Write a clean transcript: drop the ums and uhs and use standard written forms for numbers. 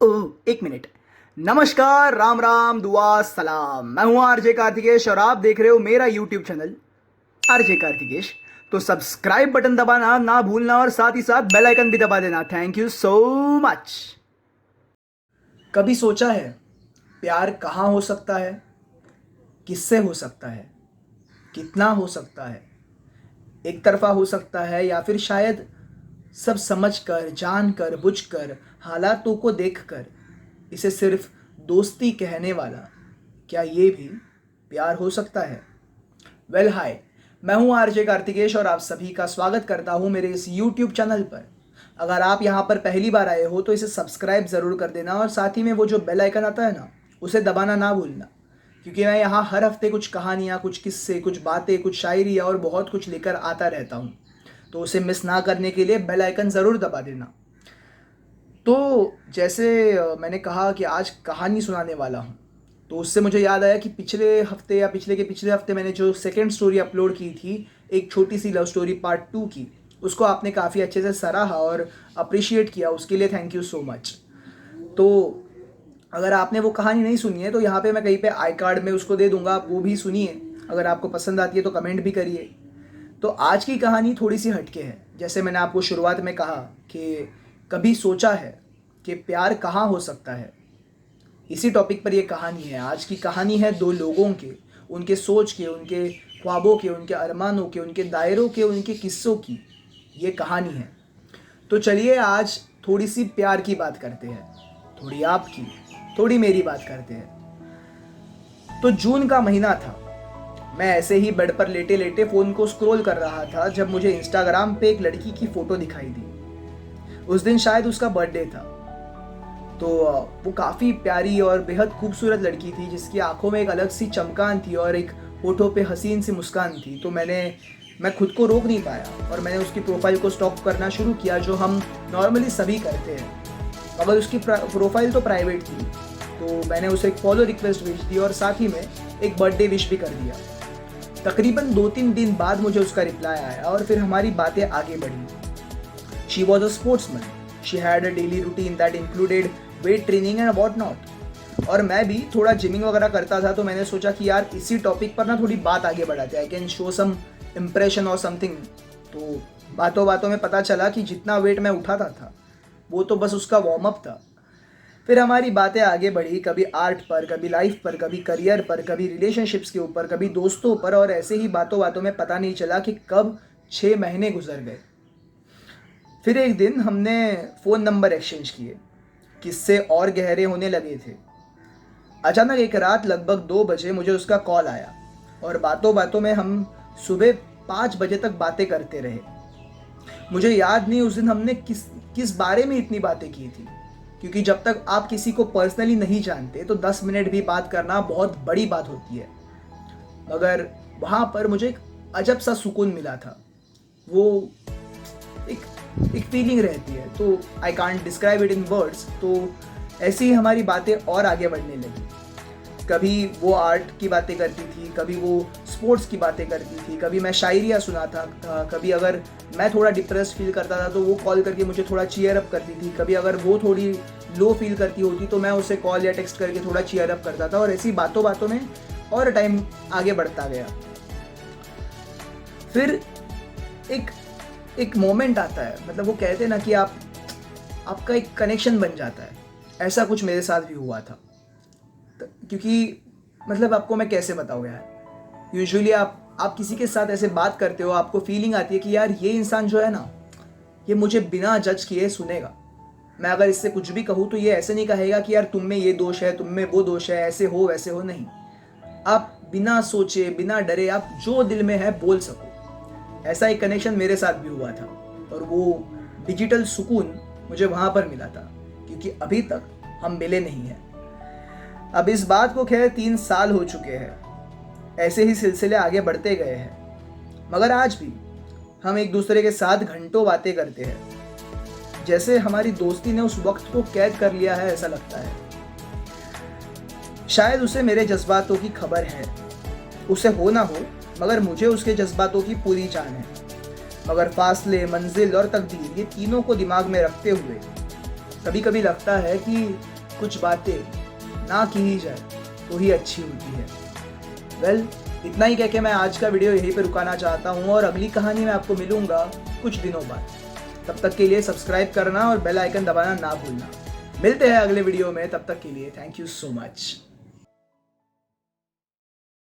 ओह एक मिनट। नमस्कार, राम राम, दुआ सलाम। मैं हूं आरजे कार्तिकेश और आप देख रहे हो मेरा यूट्यूब चैनल आरजे कार्तिकेश। तो सब्सक्राइब बटन दबाना ना भूलना और साथ ही साथ बेल आइकन भी दबा देना। Thank you so much. कभी सोचा है प्यार कहाँ हो सकता है, किससे हो सकता है, कितना हो सकता है, एक तरफा हो सकता है या फिर शायद सब समझकर, जानकर, बुझकर, हालातों को देखकर इसे सिर्फ दोस्ती कहने वाला, क्या ये भी प्यार हो सकता है? वेल हाय, मैं हूं आरजे कार्तिकेश और आप सभी का स्वागत करता हूं मेरे इस यूट्यूब चैनल पर। अगर आप यहां पर पहली बार आए हो तो इसे सब्सक्राइब ज़रूर कर देना और साथ ही में वो जो बेल आइकन आता है ना, उसे दबाना ना भूलना, क्योंकि मैं यहाँ हर हफ्ते कुछ कहानियाँ, कुछ किस्से, कुछ बातें, कुछ शायरी और बहुत कुछ लेकर आता रहता हूँ। तो उसे मिस ना करने के लिए बेल आइकन ज़रूर दबा देना। तो जैसे मैंने कहा कि आज कहानी सुनाने वाला हूँ, तो उससे मुझे याद आया कि पिछले हफ्ते या पिछले के पिछले हफ्ते मैंने जो सेकंड स्टोरी अपलोड की थी, एक छोटी सी लव स्टोरी पार्ट 2 की, उसको आपने काफ़ी अच्छे से सराहा और अप्रिशिएट किया, उसके लिए थैंक यू सो मच। तो अगर आपने वो कहानी नहीं सुनी है तो यहाँ पे मैं कहीं पे आई कार्ड में उसको दे दूंगा, आप वो भी सुनिए। अगर आपको पसंद आती है तो कमेंट भी करिए। तो आज की कहानी थोड़ी सी हटके है। जैसे मैंने आपको शुरुआत में कहा कि कभी सोचा है कि प्यार कहाँ हो सकता है, इसी टॉपिक पर ये कहानी है। आज की कहानी है दो लोगों के, उनके सोच के, उनके ख्वाबों के, उनके अरमानों के, उनके दायरों के, उनके किस्सों की ये कहानी है। तो चलिए आज थोड़ी सी प्यार की बात करते हैं, थोड़ी आपकी, थोड़ी मेरी बात करते हैं। तो जून का महीना था। मैं ऐसे ही बेड पर लेटे लेटे फ़ोन को स्क्रॉल कर रहा था जब मुझे इंस्टाग्राम पे एक लड़की की फ़ोटो दिखाई दी। उस दिन शायद उसका बर्थडे था। तो वो काफ़ी प्यारी और बेहद खूबसूरत लड़की थी, जिसकी आंखों में एक अलग सी चमकान थी और एक होठों पे हसीन सी मुस्कान थी। तो मैं खुद को रोक नहीं पाया और मैंने उसकी प्रोफाइल को स्टॉक करना शुरू किया, जो हम नॉर्मली सभी करते हैं। मगर उसकी प्रोफाइल तो प्राइवेट थी, तो मैंने उसे एक फॉलो रिक्वेस्ट भेज दी और साथ ही में एक बर्थडे विश भी कर दिया। तकरीबन 2-3 दिन बाद मुझे उसका रिप्लाई आया और फिर हमारी बातें आगे बढ़ी। She was a sportsman, she had a daily routine that included weight training and what not. और मैं भी थोड़ा जिमिंग वगैरह करता था, तो मैंने सोचा कि यार इसी टॉपिक पर ना थोड़ी बात आगे बढ़ाते हैं, I can show some impression और समथिंग। तो बातों बातों में पता चला कि जितना वेट मैं उठाता था वो तो बस उसका वार्म अप था। फिर हमारी बातें आगे बढ़ी, कभी आर्ट पर, कभी लाइफ पर, कभी करियर पर, कभी रिलेशनशिप्स के ऊपर, कभी दोस्तों पर, और ऐसे ही बातों बातों में पता नहीं चला कि कब 6 महीने गुजर गए। फिर एक दिन हमने फ़ोन नंबर एक्सचेंज किए, किस्से और गहरे होने लगे थे। अचानक एक रात लगभग 2 बजे मुझे उसका कॉल आया और बातों बातों में हम सुबह 5 बजे तक बातें करते रहे। मुझे याद नहीं उस दिन हमने किस किस बारे में इतनी बातें की थी, क्योंकि जब तक आप किसी को पर्सनली नहीं जानते तो 10 मिनट भी बात करना बहुत बड़ी बात होती है। मगर वहाँ पर मुझे एक अजब सा सुकून मिला था। वो एक एक फीलिंग रहती है, तो I can't describe it in words. तो ऐसी ही हमारी बातें और आगे बढ़ने लगी। कभी वो आर्ट की बातें करती थी, कभी वो स्पोर्ट्स की बातें करती थी, कभी मैं शायरियाँ सुनाता था, कभी अगर मैं थोड़ा डिप्रेस फील करता था तो वो कॉल करके मुझे थोड़ा चीयर अप करती थी, कभी अगर वो थोड़ी लो फील करती होती तो मैं उसे कॉल या टेक्स्ट करके थोड़ा चीयर अप करता था। और ऐसी बातों बातों में और टाइम आगे बढ़ता गया। फिर एक एक मोमेंट आता है, मतलब वो कहते हैं ना कि आपका एक कनेक्शन बन जाता है। ऐसा कुछ मेरे साथ भी हुआ था। क्योंकि मतलब आपको मैं कैसे बताऊँ यार, यूजुअली आप किसी के साथ ऐसे बात करते हो, आपको फीलिंग आती है कि यार ये इंसान जो है ना, ये मुझे बिना जज किए सुनेगा। मैं अगर इससे कुछ भी कहूँ तो ये ऐसे नहीं कहेगा कि यार तुम में ये दोष है, तुम में वो दोष है, ऐसे हो वैसे हो, नहीं। आप बिना सोचे, बिना डरे, आप जो दिल में है बोल सको। ऐसा एक कनेक्शन मेरे साथ भी हुआ था और वो डिजिटल सुकून मुझे वहाँ पर मिला था, क्योंकि अभी तक हम मिले नहीं हैं। अब इस बात को खैर 3 साल हो चुके हैं। ऐसे ही सिलसिले आगे बढ़ते गए हैं, मगर आज भी हम एक दूसरे के साथ घंटों बातें करते हैं, जैसे हमारी दोस्ती ने उस वक्त को कैद कर लिया है, ऐसा लगता है। शायद उसे मेरे जज्बातों की खबर है, उसे हो ना हो, मगर मुझे उसके जज्बातों की पूरी जान है। मगर फासले, मंजिल और तकदीर, ये तीनों को दिमाग में रखते हुए कभी कभी लगता है कि कुछ बातें ना की ही जाए तो ही अच्छी होती है। वेल, इतना ही कह के मैं आज का वीडियो यहीं पे रुकाना चाहता हूँ और अगली कहानी में आपको मिलूंगा कुछ दिनों बाद। तब तक के लिए सब्सक्राइब करना और बेल आइकन दबाना ना भूलना। मिलते हैं अगले वीडियो में, तब तक के लिए थैंक यू सो मच।